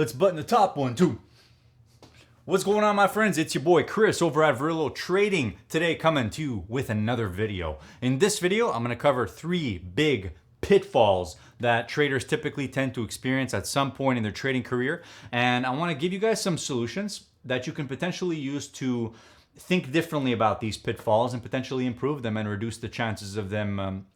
Let's button the top one too. What's going on, my friends? It's your boy Chris over at Verillo Trading. Today coming to you with another video. In this video, I'm gonna cover 3 big pitfalls that traders typically tend to experience at some point in their trading career. And I wanna give you guys some solutions that you can potentially use to think differently about these pitfalls and potentially improve them and reduce the chances of them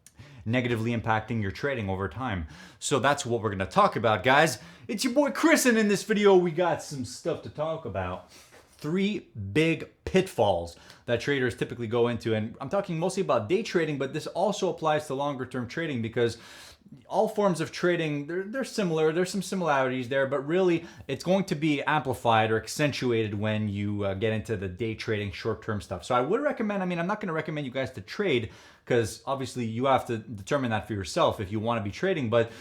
negatively impacting your trading over time. So that's what we're gonna talk about, guys. It's your boy Chris, and in this video we got some stuff to talk about. 3 big pitfalls that traders typically go into, and I'm talking mostly about day trading, but this also applies to longer term trading because all forms of trading, they're similar. There's some similarities there, but really it's going to be amplified or accentuated when you get into the day trading short-term stuff. So I would recommend, I'm not going to recommend you guys to trade because obviously you have to determine that for yourself if you want to be trading. But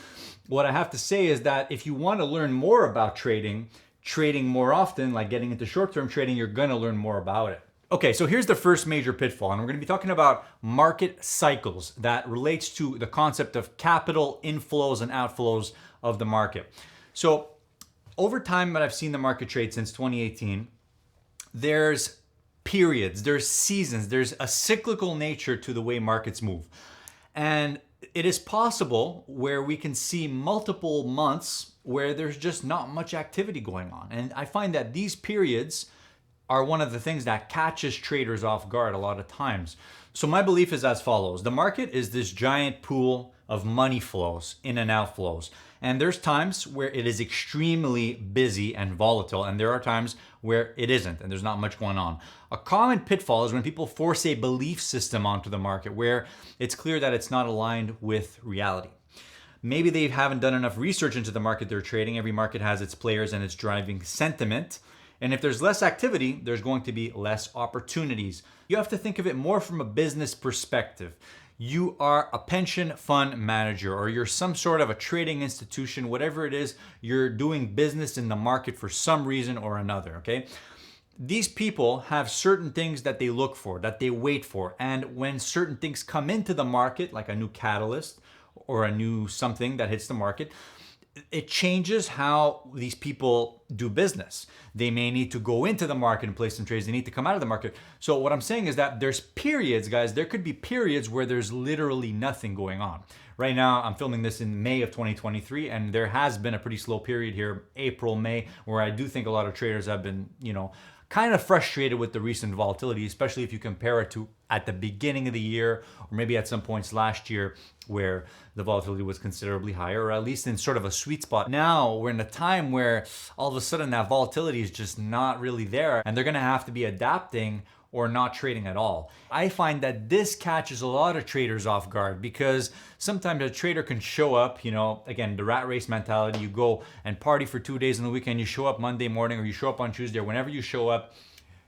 what I have to say is that if you want to learn more about trading more often, like getting into short-term trading, you're going to learn more about it. Okay, so here's the first major pitfall, and we're going to be talking about market cycles that relates to the concept of capital inflows and outflows of the market. So over time that I've seen the market trade since 2018, there's periods, there's seasons, there's a cyclical nature to the way markets move. And it is possible where we can see multiple months where there's just not much activity going on. And I find that these periods are one of the things that catches traders off guard a lot of times. So my belief is as follows. The market is this giant pool of money flows, in and out flows. And there's times where it is extremely busy and volatile, and there are times where it isn't, and there's not much going on. A common pitfall is when people force a belief system onto the market where it's clear that it's not aligned with reality. Maybe they haven't done enough research into the market they're trading. Every market has its players and its driving sentiment. And if there's less activity, there's going to be less opportunities. You have to think of it more from a business perspective. You are a pension fund manager, or you're some sort of a trading institution, whatever it is, you're doing business in the market for some reason or another, okay? These people have certain things that they look for, that they wait for. And when certain things come into the market, like a new catalyst or a new something that hits the market, it changes how these people do business. They may need to go into the market and place some trades. They need to come out of the market. So what I'm saying is that there's periods, guys. There could be periods where there's literally nothing going on. Right now, I'm filming this in May of 2023, and there has been a pretty slow period here, April, May, where I do think a lot of traders have been, kind of frustrated with the recent volatility, especially if you compare it to at the beginning of the year, or maybe at some points last year where the volatility was considerably higher, or at least in sort of a sweet spot. Now we're in a time where all of a sudden that volatility is just not really there, and they're gonna have to be adapting or not trading at all. I find that this catches a lot of traders off guard because sometimes a trader can show up, again, the rat race mentality. You go and party for 2 days on the weekend, you show up Monday morning, or you show up on Tuesday, or whenever you show up,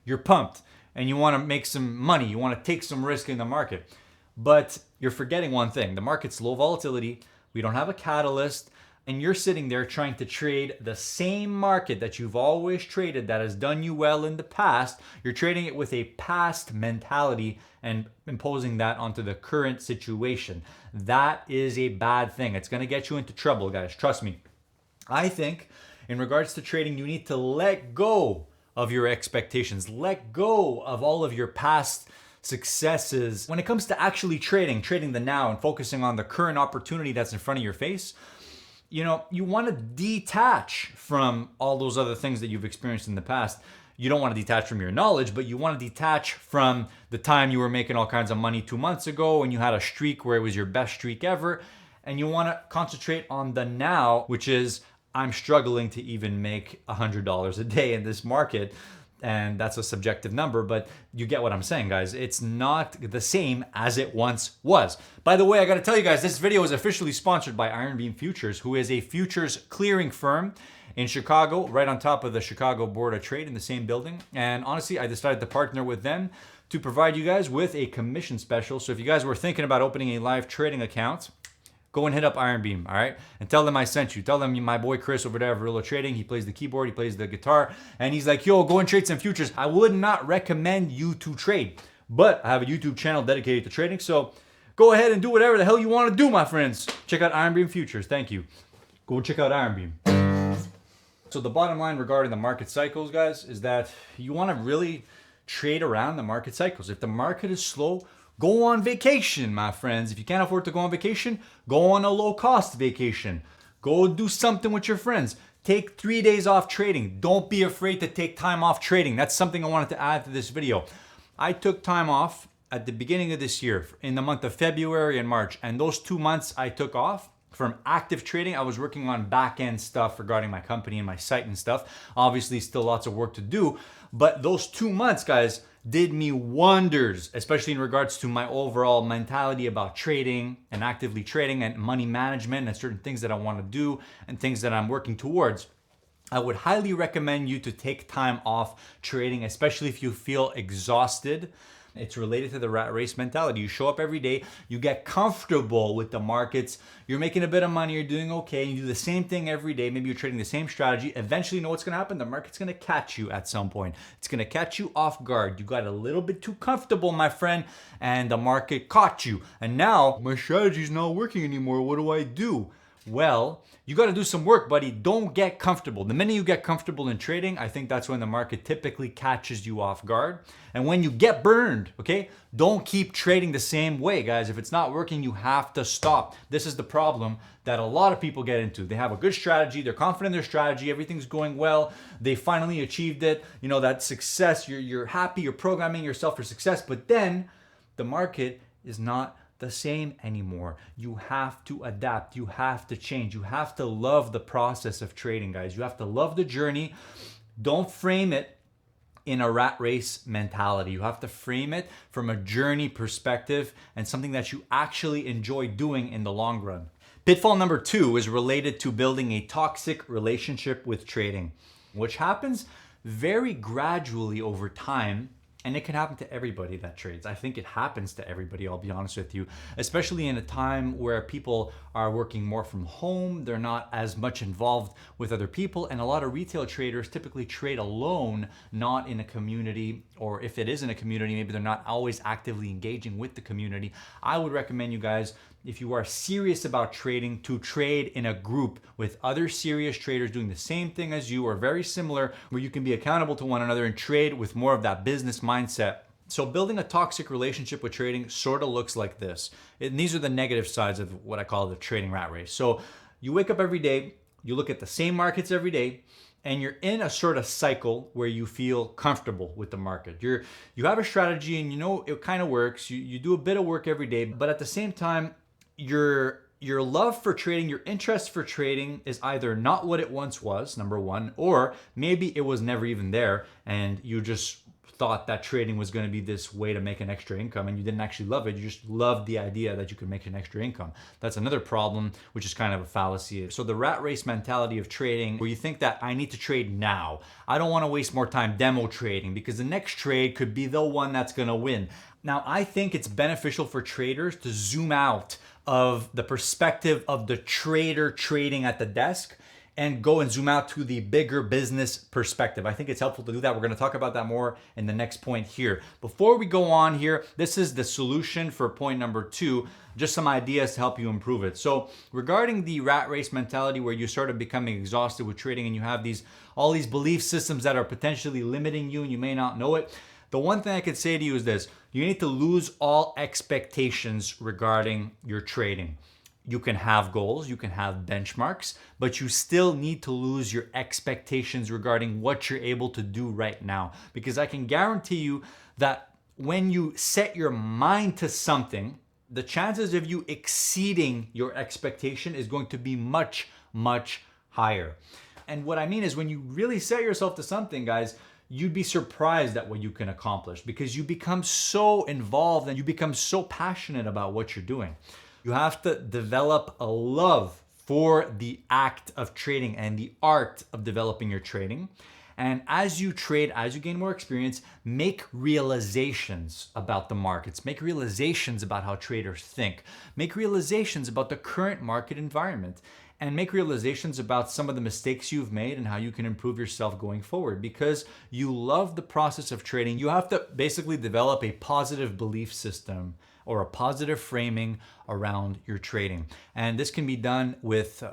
you're pumped and you wanna make some money, you wanna take some risk in the market. But you're forgetting one thing. The market's low volatility, we don't have a catalyst, and you're sitting there trying to trade the same market that you've always traded that has done you well in the past. You're trading it with a past mentality and imposing that onto the current situation. That is a bad thing. It's gonna get you into trouble, guys. Trust me. I think in regards to trading, you need to let go of your expectations. Let go of all of your past successes. When it comes to actually trading the now and focusing on the current opportunity that's in front of your face, you want to detach from all those other things that you've experienced in the past. You don't want to detach from your knowledge, but you want to detach from the time you were making all kinds of money 2 months ago and you had a streak where it was your best streak ever. And you want to concentrate on the now, which is, I'm struggling to even make $100 a day in this market. And that's a subjective number, but you get what I'm saying, guys. It's not the same as it once was. By the way, I gotta tell you guys, this video is officially sponsored by Ironbeam Futures, who is a futures clearing firm in Chicago, right on top of the Chicago Board of Trade in the same building. And honestly, I decided to partner with them to provide you guys with a commission special. So if you guys were thinking about opening a live trading account, go and hit up Ironbeam, all right? And tell them I sent you. Tell them my boy Chris over there at Verillo Trading, he plays the keyboard, he plays the guitar, and he's like, yo, go and trade some futures. I would not recommend you to trade, but I have a YouTube channel dedicated to trading, so go ahead and do whatever the hell you want to do, my friends. Check out Ironbeam Futures. Thank you. Go check out Ironbeam. So the bottom line regarding the market cycles, guys, is that you want to really trade around the market cycles. If the market is slow, go on vacation, my friends. If you can't afford to go on vacation, go on a low-cost vacation. Go do something with your friends. Take 3 days off trading. Don't be afraid to take time off trading. That's something I wanted to add to this video. I took time off at the beginning of this year in the month of February and March. And those 2 months I took off from active trading. I was working on back-end stuff regarding my company and my site and stuff. Obviously, still lots of work to do. But those 2 months, guys, did me wonders, especially in regards to my overall mentality about trading and actively trading and money management and certain things that I want to do and things that I'm working towards. I would highly recommend you to take time off trading, especially if you feel exhausted. It's related to the rat race mentality. You show up every day, you get comfortable with the markets, you're making a bit of money, you're doing okay, you do the same thing every day, maybe you're trading the same strategy. Eventually, you know what's gonna happen? The market's gonna catch you at some point. It's gonna catch you off guard. You got a little bit too comfortable, my friend, and the market caught you. And now, my strategy's not working anymore. What do I do? Well, you got to do some work, buddy. Don't get comfortable. The minute you get comfortable in trading, I think that's when the market typically catches you off guard. And when you get burned, okay, don't keep trading the same way, guys. If it's not working, you have to stop. This is the problem that a lot of people get into. They have a good strategy. They're confident in their strategy. Everything's going well. They finally achieved it. You know, that success. You're happy. You're programming yourself for success. But then the market is not the same anymore. You have to adapt. You have to change. You have to love the process of trading, guys. You have to love the journey. Don't frame it in a rat race mentality. You have to frame it from a journey perspective and something that you actually enjoy doing in the long run. Pitfall number 2 is related to building a toxic relationship with trading, which happens very gradually over time. And it can happen to everybody that trades. I think it happens to everybody, I'll be honest with you, especially in a time where people are working more from home. They're not as much involved with other people. And a lot of retail traders typically trade alone, not in a community, or if it is in a community, maybe they're not always actively engaging with the community. I would recommend you guys, if you are serious about trading, to trade in a group with other serious traders doing the same thing as you or very similar, where you can be accountable to one another and trade with more of that business mindset. So building a toxic relationship with trading sort of looks like this. And these are the negative sides of what I call the trading rat race. So you wake up every day, you look at the same markets every day, and you're in a sort of cycle where you feel comfortable with the market. You have a strategy and you know it kind of works. You do a bit of work every day, but at the same time, your love for trading, your interest for trading is either not what it once was, number one, or maybe it was never even there and you just thought that trading was going to be this way to make an extra income and you didn't actually love it. You just loved the idea that you could make an extra income. That's another problem, which is kind of a fallacy. So the rat race mentality of trading, where you think that I need to trade now. I don't want to waste more time demo trading because the next trade could be the one that's going to win. Now, I think it's beneficial for traders to zoom out of the perspective of the trader trading at the desk and go and zoom out to the bigger business perspective. I think it's helpful to do that. We're going to talk about that more in the next point here. Before we go on here, this is the solution for point number 2, just some ideas to help you improve it. So regarding the rat race mentality where you start becoming exhausted with trading and you have all these belief systems that are potentially limiting you and you may not know it, the one thing I could say to you is this: you need to lose all expectations regarding your trading. You can have goals, you can have benchmarks, but you still need to lose your expectations regarding what you're able to do right now. Because I can guarantee you that when you set your mind to something, the chances of you exceeding your expectation is going to be much, much higher. And what I mean is when you really set yourself to something, guys, you'd be surprised at what you can accomplish because you become so involved and you become so passionate about what you're doing. You have to develop a love for the act of trading and the art of developing your trading. And as you trade, as you gain more experience, make realizations about the markets, make realizations about how traders think, make realizations about the current market environment, and make realizations about some of the mistakes you've made and how you can improve yourself going forward. Because you love the process of trading, you have to basically develop a positive belief system or a positive framing around your trading. And this can be done with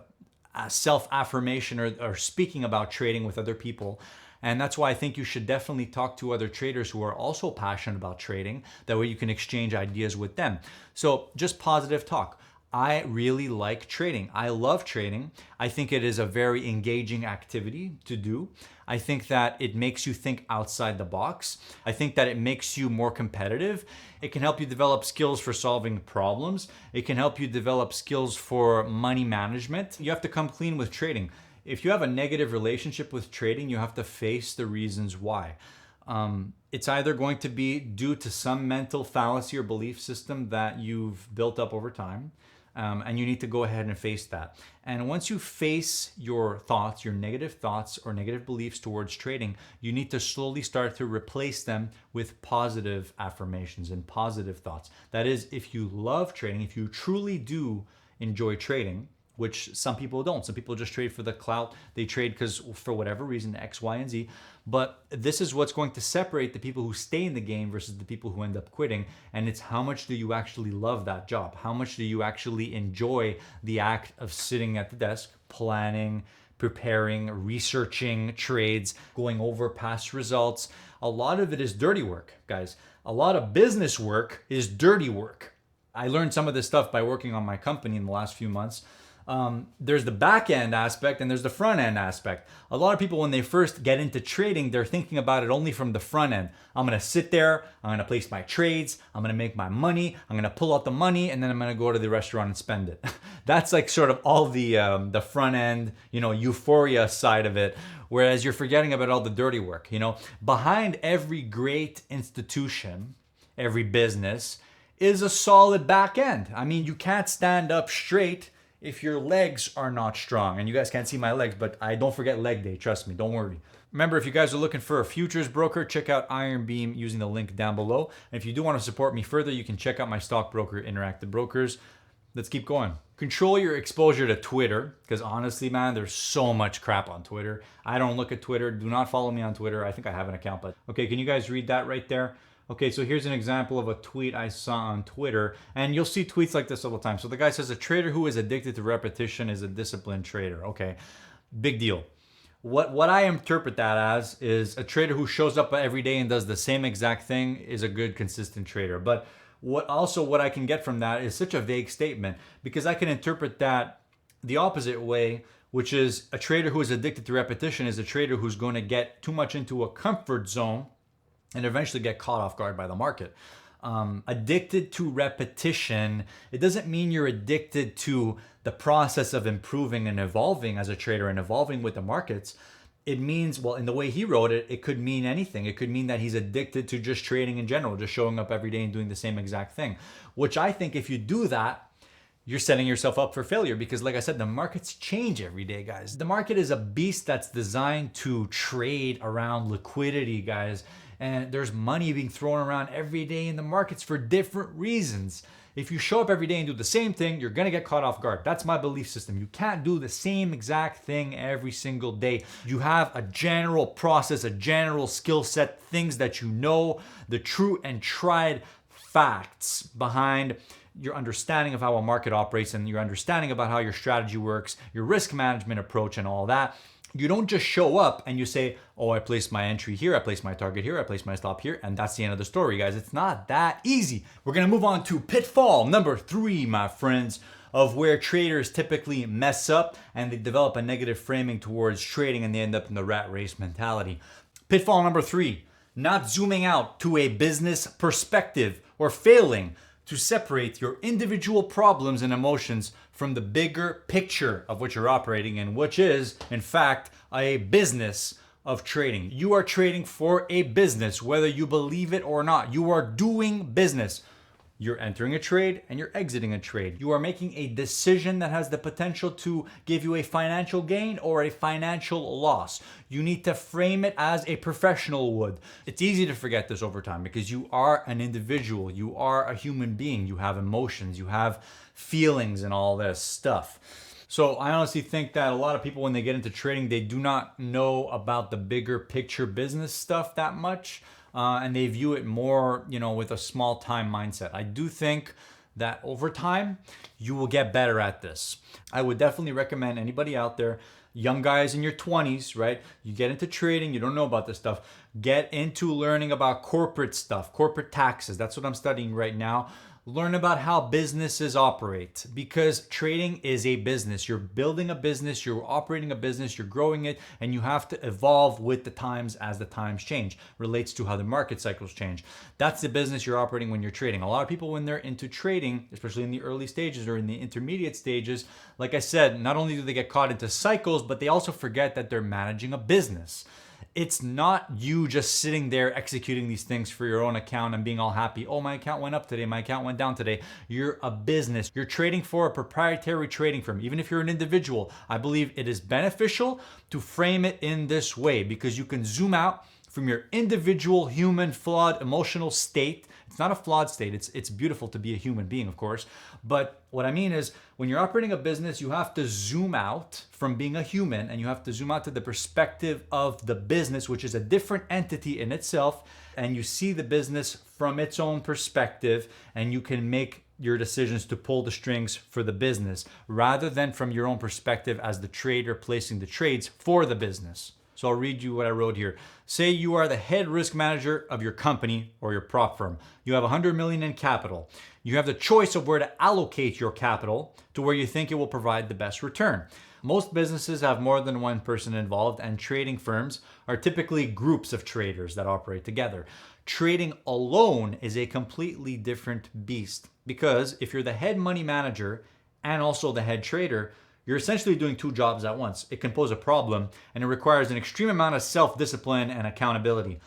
self-affirmation or speaking about trading with other people. And that's why I think you should definitely talk to other traders who are also passionate about trading. That way you can exchange ideas with them. So just positive talk. I really like trading. I love trading. I think it is a very engaging activity to do. I think that it makes you think outside the box. I think that it makes you more competitive. It can help you develop skills for solving problems. It can help you develop skills for money management. You have to come clean with trading. If you have a negative relationship with trading, you have to face the reasons why. It's either going to be due to some mental fallacy or belief system that you've built up over time. And you need to go ahead and face that. And once you face your thoughts, your negative thoughts or negative beliefs towards trading, you need to slowly start to replace them with positive affirmations and positive thoughts. That is, if you love trading, if you truly do enjoy trading, which some people don't. Some people just trade for the clout. They trade because for whatever reason, X, Y, and Z. But this is what's going to separate the people who stay in the game versus the people who end up quitting. And it's how much do you actually love that job? How much do you actually enjoy the act of sitting at the desk, planning, preparing, researching trades, going over past results? A lot of it is dirty work, guys. A lot of business work is dirty work. I learned some of this stuff by working on my company in the last few months. There's the back end aspect and there's the front end aspect. A lot of people, when they first get into trading, they're thinking about it only from the front end. I'm going to sit there, I'm going to place my trades, I'm going to make my money, I'm going to pull out the money, and then I'm going to go to the restaurant and spend it. That's like sort of all the front end, euphoria side of it. Whereas you're forgetting about all the dirty work. Behind every great institution, every business is a solid back end. I mean, you can't stand up straight if your legs are not strong. And you guys can't see my legs, but I don't forget leg day, trust me, don't worry. Remember, if you guys are looking for a futures broker, check out Ironbeam using the link down below. And if you do want to support me further, you can check out my stockbroker, Interactive Brokers. Let's keep going. Control your exposure to Twitter, because honestly, man, there's so much crap on Twitter. I don't look at Twitter. Do not follow me on Twitter. I think I have an account, but okay, can you guys read that right there? Okay, so here's an example of a tweet I saw on Twitter, and you'll see tweets like this all the time. So the guy says, a trader who is addicted to repetition is a disciplined trader. Okay, big deal. What I interpret that as is a trader who shows up every day and does the same exact thing is a good, consistent trader. But what I can get from that is such a vague statement, because I can interpret that the opposite way, which is a trader who is addicted to repetition is a trader who's going to get too much into a comfort zone and eventually get caught off guard by the market. Addicted to repetition, it doesn't mean you're addicted to the process of improving and evolving as a trader and evolving with the markets. It means, well, in the way he wrote it, it could mean anything. It could mean that he's addicted to just trading in general, just showing up every day and doing the same exact thing. Which I think if you do that, you're setting yourself up for failure, because like I said, the markets change every day, guys. The market is a beast that's designed to trade around liquidity, guys. And there's money being thrown around every day in the markets for different reasons. If you show up every day and do the same thing, you're gonna get caught off guard. That's my belief system. You can't do the same exact thing every single day. You have a general process, a general skill set, things that you know, the true and tried facts behind your understanding of how a market operates and your understanding about how your strategy works, your risk management approach and all that. You don't just show up and you say, oh, I placed my entry here, I placed my target here, I placed my stop here, and that's the end of the story, guys. It's not that easy. We're gonna move on to pitfall number 3, my friends, of where traders typically mess up and they develop a negative framing towards trading and they end up in the rat race mentality. Pitfall number 3, not zooming out to a business perspective or failing to separate your individual problems and emotions from the bigger picture of what you're operating in, which is, in fact, a business of trading. You are trading for a business, whether you believe it or not. You are doing business. You're entering a trade and you're exiting a trade. You are making a decision that has the potential to give you a financial gain or a financial loss. You need to frame it as a professional would. It's easy to forget this over time because you are an individual. You are a human being. You have emotions. You have feelings and all this stuff. So I honestly think that a lot of people, when they get into trading, they do not know about the bigger picture business stuff that much. And they view it more, with a small time mindset. I do think that over time, you will get better at this. I would definitely recommend anybody out there, young guys in your 20s, right? You get into trading, you don't know about this stuff. Get into learning about corporate stuff, corporate taxes. That's what I'm studying right now. Learn about how businesses operate, because trading is a business. You're building a business, you're operating a business, you're growing it, and you have to evolve with the times as the times change. Relates to how the market cycles change. That's the business you're operating when you're trading. A lot of people, when they're into trading, especially in the early stages or in the intermediate stages, like I said, not only do they get caught into cycles, but they also forget that they're managing a business. It's not you just sitting there executing these things for your own account and being all happy. Oh, my account went up today. My account went down today. You're a business. You're trading for a proprietary trading firm. Even if you're an individual, I believe it is beneficial to frame it in this way, because you can zoom out from your individual human flawed emotional state. It's not a flawed state. It's beautiful to be a human being, of course. But what I mean is, when you're operating a business, you have to zoom out from being a human, and you have to zoom out to the perspective of the business, which is a different entity in itself. And you see the business from its own perspective, and you can make your decisions to pull the strings for the business rather than from your own perspective as the trader placing the trades for the business. So I'll read you what I wrote here. Say you are the head risk manager of your company or your prop firm. You have 100 million in capital. You have the choice of where to allocate your capital to where you think it will provide the best return. Most businesses have more than one person involved, and trading firms are typically groups of traders that operate together. Trading alone is a completely different beast, because if you're the head money manager and also the head trader, you're essentially doing two jobs at once. It can pose a problem, and it requires an extreme amount of self-discipline and accountability.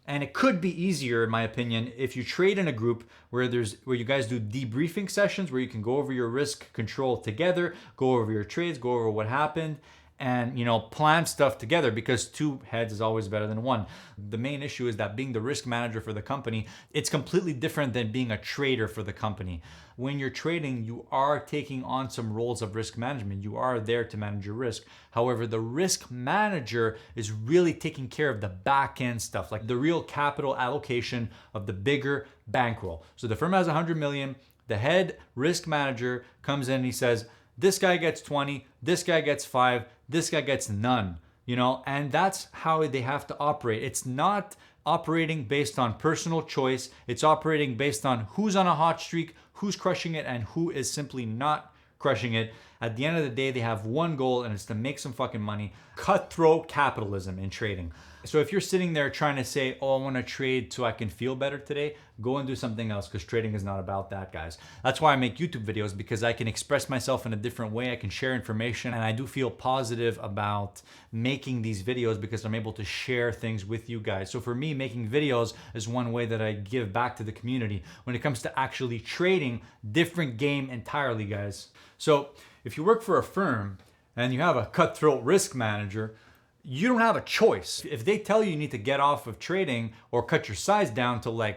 And it could be easier, in my opinion, if you trade in a group where you guys do debriefing sessions where you can go over your risk control together, go over your trades, go over what happened, and plan stuff together, because two heads is always better than one. The main issue is that being the risk manager for the company, it's completely different than being a trader for the company. When you're trading, you are taking on some roles of risk management. You are there to manage your risk. However, the risk manager is really taking care of the back end stuff, like the real capital allocation of the bigger bankroll. So the firm has 100 million. The head risk manager comes in and he says, this guy gets 20, this guy gets 5, this guy gets none, and that's how they have to operate. It's not operating based on personal choice. It's operating based on who's on a hot streak, who's crushing it, and who is simply not crushing it. At the end of the day, they have one goal, and it's to make some fucking money. Cutthroat capitalism in trading. So if you're sitting there trying to say, oh, I want to trade so I can feel better today, go and do something else, because trading is not about that, guys. That's why I make YouTube videos, because I can express myself in a different way. I can share information, and I do feel positive about making these videos because I'm able to share things with you guys. So for me, making videos is one way that I give back to the community. When it comes to actually trading, different game entirely, guys. So if you work for a firm and you have a cutthroat risk manager, you don't have a choice. If they tell you need to get off of trading or cut your size down to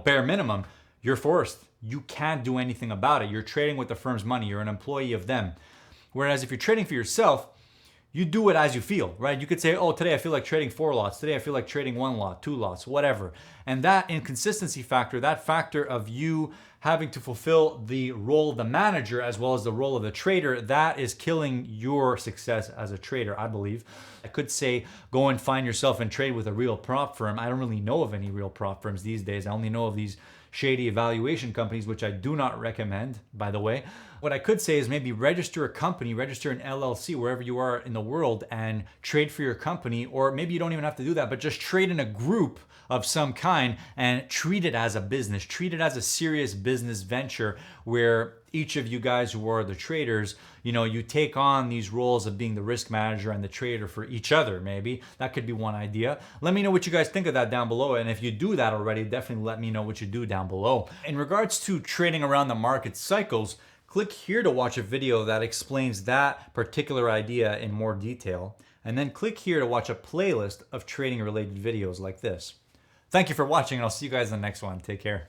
bare minimum, you're forced. You can't do anything about it. You're trading with the firm's money. You're an employee of them. Whereas if you're trading for yourself, you do it as you feel, right? You could say, oh, today I feel like trading 4 lots. Today I feel like trading 1 lot, 2 lots, whatever. And that inconsistency factor, that factor of you having to fulfill the role of the manager as well as the role of the trader, that is killing your success as a trader, I believe. I could say go and find yourself and trade with a real prop firm. I don't really know of any real prop firms these days. I only know of these shady evaluation companies, which I do not recommend, by the way. What I could say is maybe register a company, register an LLC wherever you are in the world and trade for your company. Or maybe you don't even have to do that, but just trade in a group of some kind and treat it as a business. Treat it as a serious business venture where each of you guys who are the traders, you take on these roles of being the risk manager and the trader for each other, maybe. That could be one idea. Let me know what you guys think of that down below. And if you do that already, definitely let me know what you do down below. In regards to trading around the market cycles, click here to watch a video that explains that particular idea in more detail. And then click here to watch a playlist of trading related videos like this. Thank you for watching, and I'll see you guys in the next one. Take care.